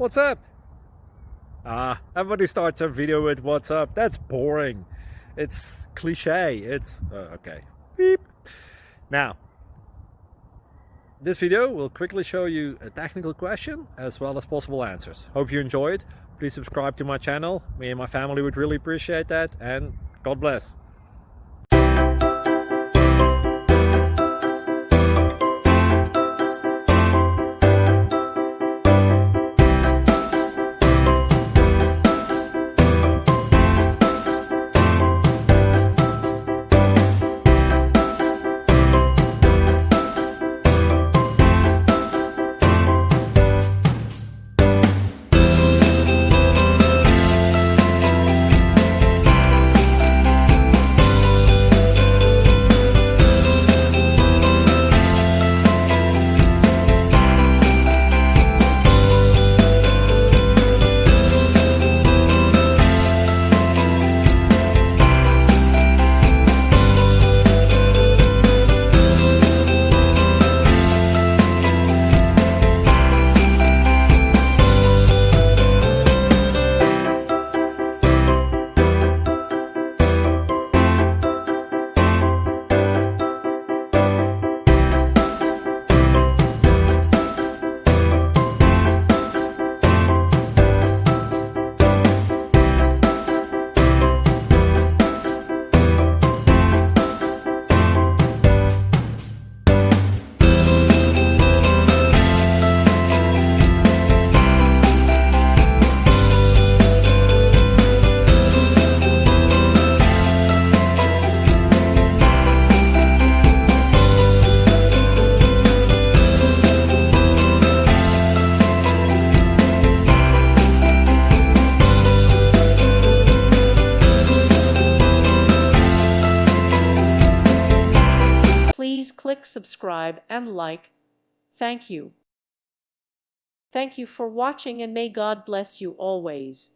What's up? Everybody starts a video with what's up. That's boring. It's cliche. It's okay. Beep. Now, this video will quickly show you a technical question as well as possible answers. Hope you enjoyed. Please subscribe to my channel. Me and my family would really appreciate that, and God bless. Please click subscribe and like. Thank you. Thank you for watching, and may God bless you always.